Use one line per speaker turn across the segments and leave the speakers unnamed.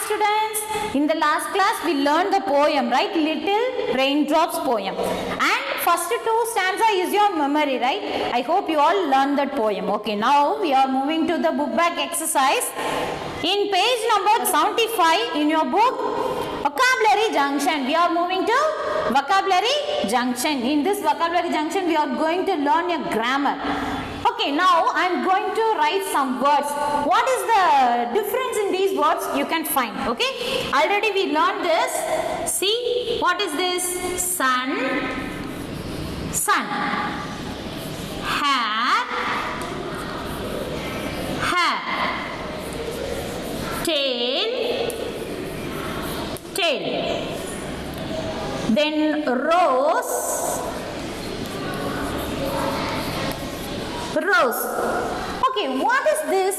students, in the last class we learned the poem, right? Little Raindrops poem, and first two stanza is your memory, right? I hope you all learned that poem. Okay, now we are moving to the book back exercise. In page number 75 in your book, vocabulary junction, we are moving to vocabulary junction. In this vocabulary junction we are going to learn a grammar. Okay, now I am going to write some words. What is the difference in these words? You can find. Okay, already we learned this. See, what is this? Sun, sun. Hair, hair. Tail, tail. Then rose, rose. Okay, what is this?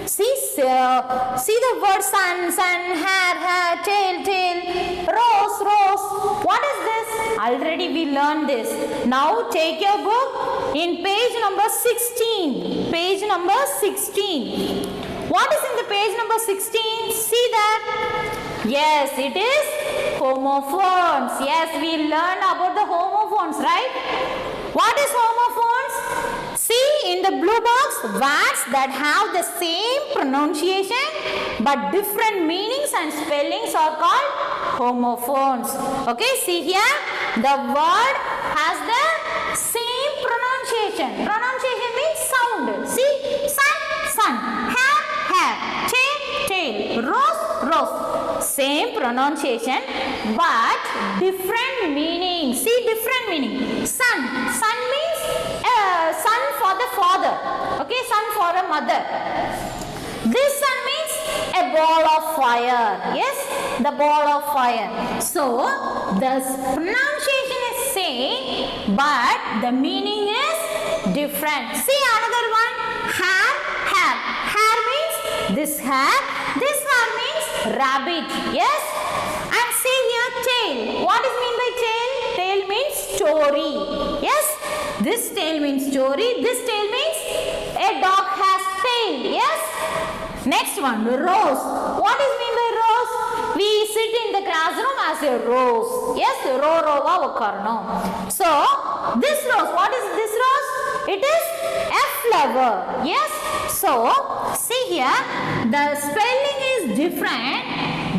See the word sun, sun, hair, hair, tail, tail, rose, rose. What is this? Already we learned this. Now take your book in page number 16. Page number 16. What is in the page number 16? See that? Yes, it is homophones. Yes, we learned about the homophones, right? What is homophones? See in the blue box, words that have the same pronunciation but different meanings and spellings are called homophones. Okay, see here, the word has the same pronunciation. Pronunciation means sound. See, sun, sun, hair, hair, tail, tail, rose, rose. Same pronunciation but different meaning. See, different meaning. Sun, sun means son for the father. Okay, son for a mother. This sun means a ball of fire. Yes, the ball of fire. So the pronunciation is same but the meaning is different. See another one. Hair, hair. Hair means this hair. This hair means rabbit. Yes. And see here tail. What is mean by tail? Tail means story. Yes. This tail means story. This tail means a dog has tail. Yes. Next one, rose. What is mean by rose? We sit in the classroom as a rose. Yes, row vakarano. So this rose. What is this rose? It is a flower. Yes. So see here, the spelling is different,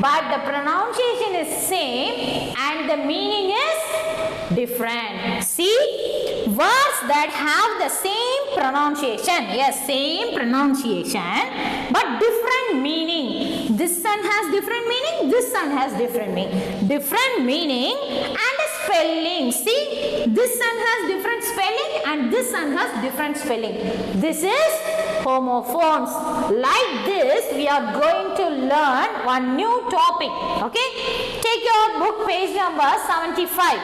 but the pronunciation is same and the meaning is different. See, words that have the same pronunciation. Yes, same pronunciation but different meaning. This sun has different meaning. This sun has different meaning. Different meaning and a spelling. See, this sun has different spelling and this sun has different spelling. This is homophones. Like this, we are going to learn one new topic. Okay, take your book page number 75.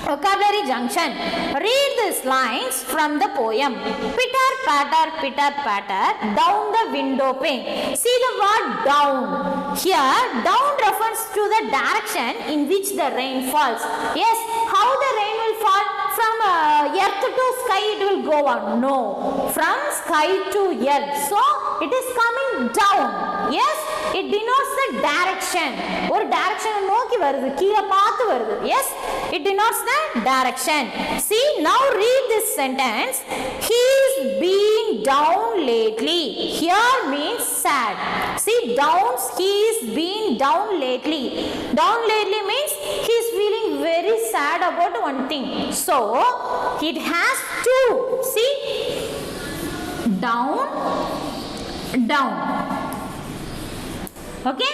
Vocabulary junction. Read these lines from the poem. Pitter patter, down the window pane. See the word down. Here, down refers to the direction in which the rain falls. Yes, how the rain will fall? From earth to sky it will go on. No, from sky to earth. So, it is coming down. Yes, it denotes the direction. Or direction நோக்கி வருது, கீழ பார்த்து வருது. Yes, it denotes the direction. See, now read this sentence. He is being down lately. Here means sad. See, down, he is being down lately. Down lately means he is feeling very sad about one thing. So, it has two. See, down, down. Okay,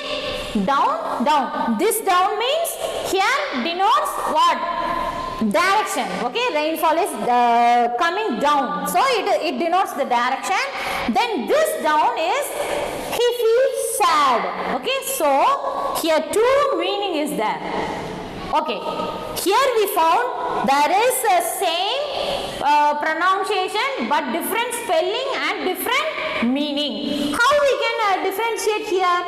down, down. This down means here denotes what? Direction. Okay, rainfall is coming down. So it denotes the direction. Then this down is he feels sad. Okay, so here two meaning is there. Okay, here we found there is a same pronunciation but different spelling and different meaning. How we can differentiate here?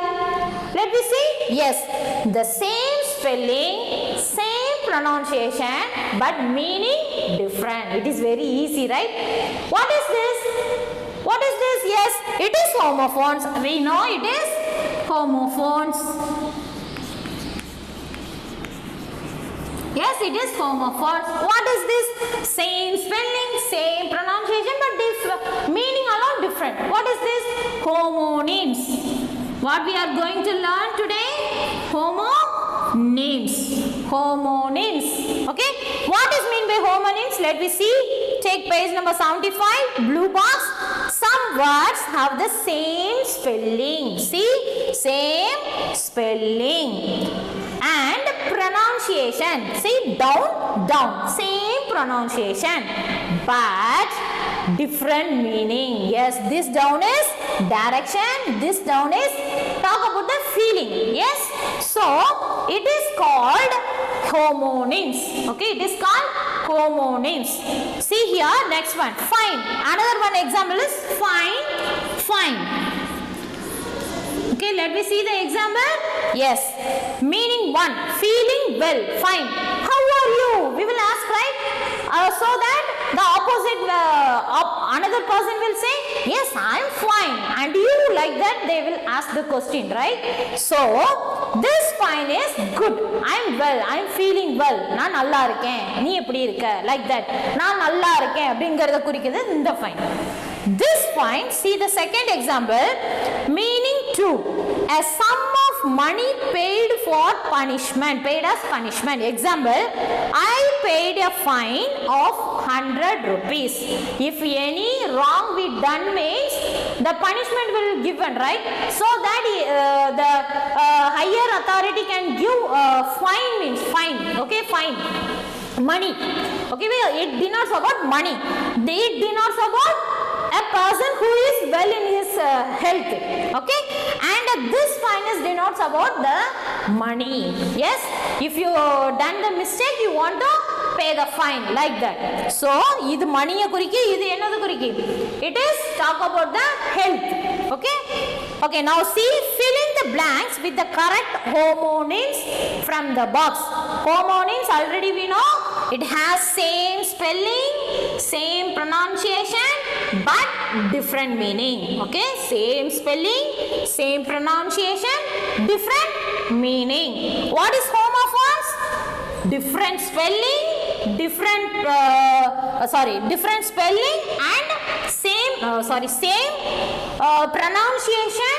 Let me see. Yes, the same spelling, same pronunciation but meaning different. It is very easy, right? What is this? What is this? Yes, it is homophones. We know it is homophones. Yes, it is homophones. What is this? Same spelling, same pronunciation, but meaning alone different. What is this? Homonyms. What we are going to learn today? Homonyms. Homonyms. Okay. What is mean by homonyms? Let me see. Take page number 75. Blue box. Some words have the same spelling. See? Same spelling. And pronunciation. See, down, down. Same pronunciation. But different meaning. Yes, this down is direction. This down is talk about the feeling. Yes. So, it is called homonyms. Okay, it is called homonyms. See here, next one. Fine. Another one example is fine, fine. Okay, let me see the example. Yes. Meaning one, feeling well, fine. How are you? We will ask, right? So that the opposite, another person will say, yes, I am fine. And you, like that, they will ask the question, right? So, this fine is good. I am well. I am feeling well. நான் நல்லா இருக்கேன். நீ எப்படி இருக்க? Like that. நான் நல்லா இருக்கேன் அப்படிங்கறத குறிக்குது இந்த fine. This fine, see the second example, meaning two, a sum of money paid for punishment, paid as punishment. Example, I paid a fine of 100 rupees. If any wrong we done means, the punishment will be given, right? So that the higher authority can give fine means fine, okay, fine. Money, okay, it denotes about money. It denotes about a person who is well in his health, okay, and this fine is denotes about the money. Yes, if you done the mistake, you want to pay the fine, like that. So idu money kuriki, idu enadhu kuriki, it is talk about the health. Okay, okay, now see, fill in the blanks with the correct homonyms from the box. Homonyms already we know, it has same spelling, same pronunciation, but different meaning. Okay, same spelling, same pronunciation, different meaning. What is homophones? Different spelling, different different spelling and same same pronunciation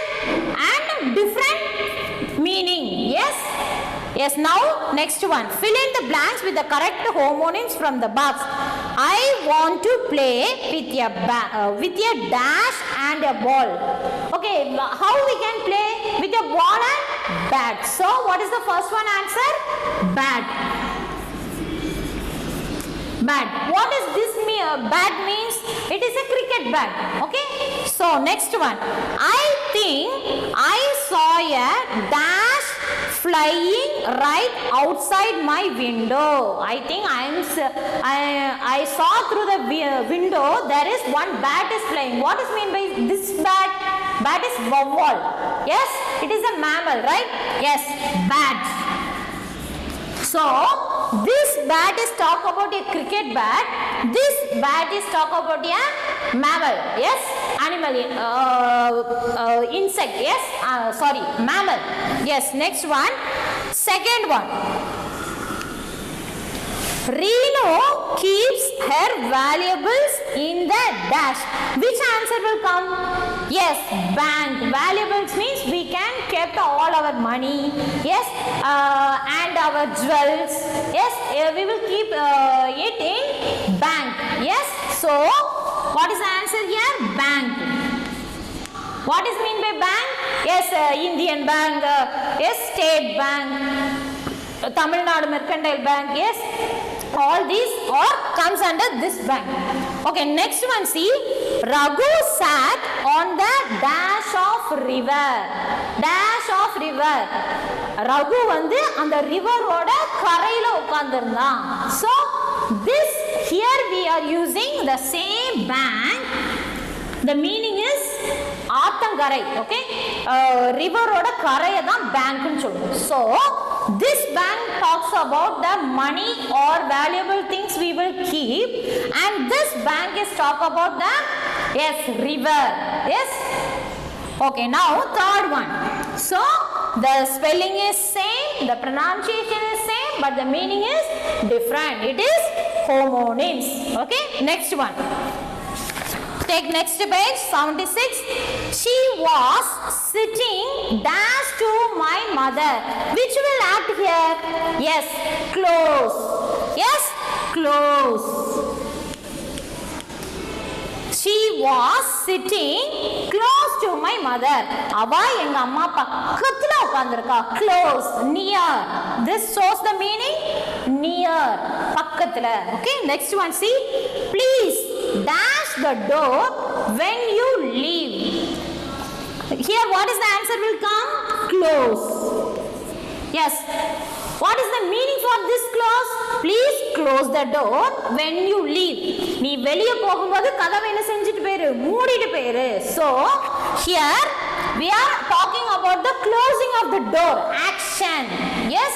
and different meaning. Yes. Yes, now next one. Fill in the blanks with the correct homonyms from the box. I want to play with a dash and a ball. Okay, how we can play with a ball and bat? So, what is the first one answer? Bat. Bat. What does this mean? Bat means it is a cricket bat. Okay. So next one. I think I saw a dash flying right outside my window. I think I saw through the window there is one bat is flying. What is mean by this bat? Bat is vowel. Yes, it is a mammal, right? Yes, bat. So this bat is talk about a cricket bat. This bat is talk about a mammal. Yes, animal, insect. Yes, mammal. Yes, next one. Second one. Reno keeps her valuables in the dash. Which answer will come? Yes, bank. Valuables means we can keep all our money. Yes, and our jewels. Yes, we will keep it in bank. Yes, so what is the answer here? Bank. What is mean by bank? Yes, Indian bank. Yes, State Bank. Tamil Nadu Mercantile Bank. Yes, all these or comes under this bank. Okay, next one, see, Raghu sat on the dash of river. Dash of river. Raghu வந்து அந்த ரிவரோட கரையில உட்கார்ந்திருந்தான். So this here we are using the same bank. The meaning is Athankarai. Okay, ரிவரோட கரையை தான் பேங்க்னு சொல்லுவோம். So this bank talks about the money or valuable things we will keep, and this bank is talk about the river. Yes. Okay, now third one. So the spelling is same, the pronunciation is same, but the meaning is different. It is homonyms. Okay, next one. Take next page, 76. She was sitting dash to my mother. Which will act here? Yes, close. Yes, close. She was sitting close to my mother. Ava enga amma pakkathula ukandirukka. Close, near. This shows the meaning near, pakkathula. Okay, next one, see. Please dash the door when you leave. Here what is the answer will come? Close. Yes. What is the meaning for this clause? Please close the door when you leave. நீ வெளிய போகும்போது கதவை என்ன செஞ்சிட்டு போயிரு, மூடிட்டு போயிரு. So here we are talking about the closing of the door, action. Yes,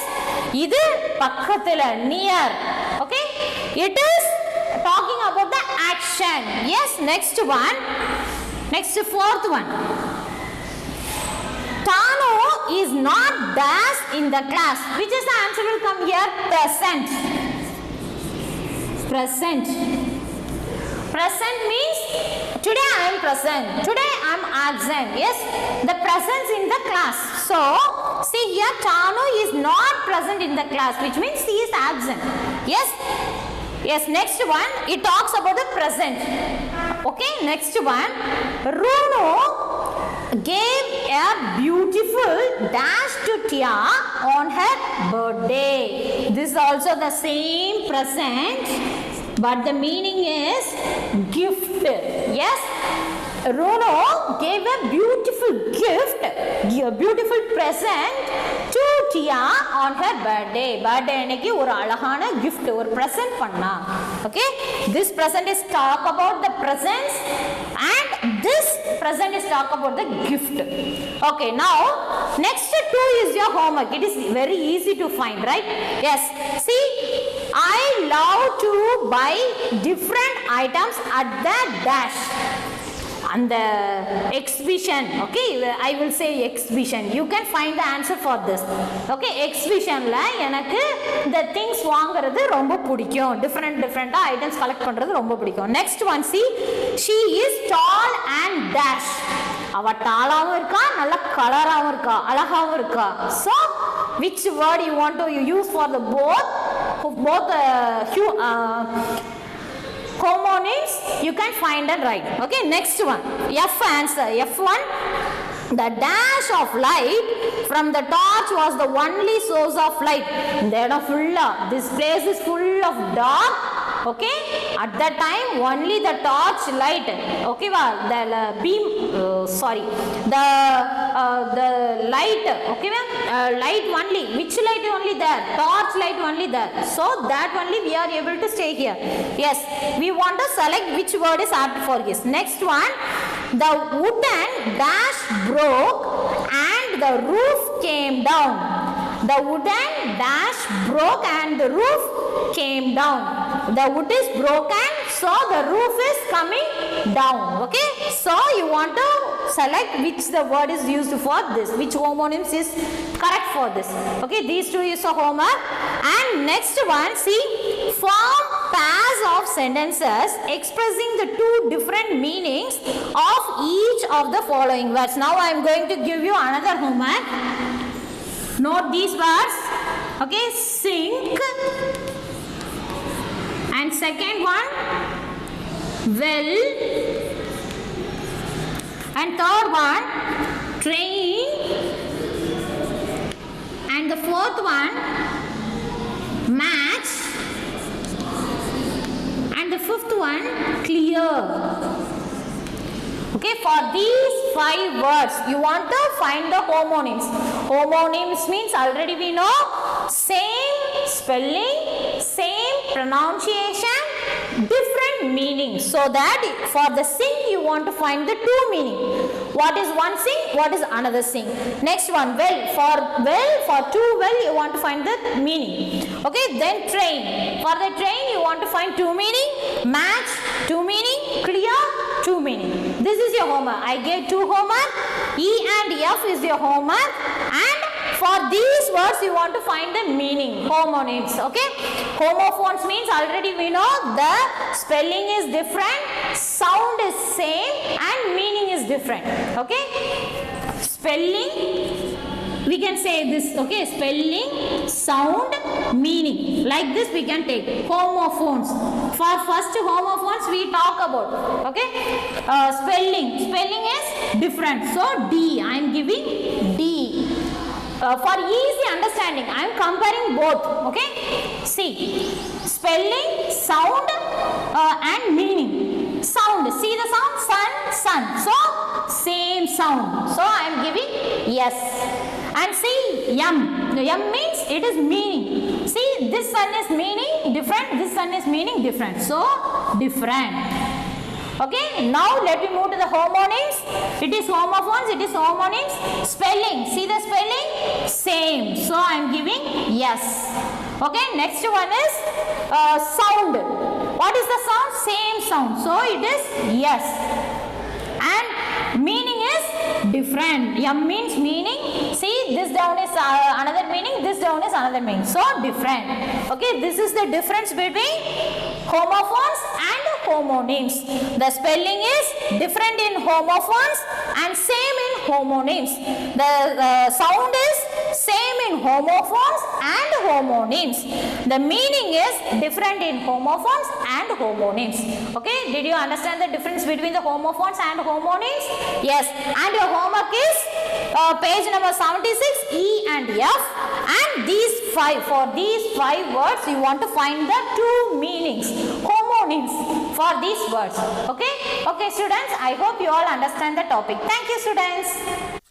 இது பக்கத்துல, near. Okay, it is talking about the action. Yes, next one, next fourth one. Tanu is not dash in the class. Which is the answer will come here? Present. Present. Present means today I am present. Today I am absent. Yes, the presence in the class. So see here, Tanu is not present in the class, which means he is absent. Yes. Yes, next one, it talks about the present. Okay, next one. Runo gave a beautiful dash to Tia on her birthday. This is also the same present, but the meaning is gift. Yes, Runo gave a beautiful gift, a beautiful present to Tia on her birthday. Birthday aniki ஒரு அழகான gift, ஒரு present பண்ணா. Okay, this present is talk about the presents and this present is talk about the gift. Okay, now next two is your homework. It is very easy to find, right? Yes, see, I love to buy different items at the dash. And the exhibition. Okay, I will say exhibition. You can find the answer for this. Okay, exhibition la எனக்கு the things வாங்குறது ரொம்ப பிடிக்கும். different items collect பண்றது ரொம்ப பிடிக்கும். Next one, see, she is tall and dash. அவ டாலாவும் இருக்கா, நல்ல கலராவும் இருக்கா, அழகாவும் இருக்கா. So which word you want to use for the both homonyms? You can find and write. Okay, next one, F answer. F1, the dash of light from the torch was the only source of light. This place is full of dark. Okay, at that time only the torch light. Okay, the beam, the light. Okay, light only. Which light only there? Torch light only there. So that only we are able to stay here. Yes, we want to select which word is apt for this. Next one, the wooden dash broke and the roof came down. The wooden dash broke and the roof came down. The wood is broken, so the roof is coming down. Okay, so you want to select which the word is used for this, which homonyms is correct for this. Okay, these two is a homework. And next one, see, form pairs of sentences expressing the two different meanings of each of the following words. Now I am going to give you another homework. Note these words. Okay, sink, and second one, well, and third one, train, and the fourth one, match, and the fifth one, clear. Okay, for these 5 words you want to find the homonyms. Homonyms means already we know, same spelling, same pronunciation, different meaning. So that for the sing you want to find the 2 meaning. What is one sing, what is another sing. Next one, well, for to well you want to find the meaning. Okay, then train, for the train you want to find 2 meaning, match 2 meaning, clear 2 meaning. This is your homework. I gave 2 homework. E and F is your homework, and for these words you want to find the meaning, homonyms. Okay, homophones means already we know the spelling is different, sound is same, and meaning is different. Okay, spelling we can say this. Okay, spelling, sound, meaning, like this we can take homophones. For first homophones we talk about. Okay, spelling is different, so D, I am giving D. For easy understanding I am comparing both. Okay, see, spelling, sound, and meaning. Sound, see the sound, sun, so same sound, so I am giving yes. And see, yum means it is meaning. See, this sun is meaning different, this sun is meaning different, so different. Okay, now let me move to the homonyms. It is homophones, it is homonyms. Spelling, see the spelling, same, so I am giving yes. Okay, next one is sound. What is the sound? Same sound, so it is yes. And meaning is different. Yum means meaning. See, this down is another meaning, this down is another meaning, so different. Okay, this is the difference between homophones and homonyms. The spelling is different in homophones and same in homonyms. The sound is same in homophones and homonyms. The meaning is different in homophones and homonyms. Okay, did you understand the difference between the homophones and homonyms? Yes, and your homework is page number 76, E and F, and these 5. For these 5 words you want to find the 2 meanings, homonyms for these words. Okay, students, I hope you all understand the topic. Thank you, students.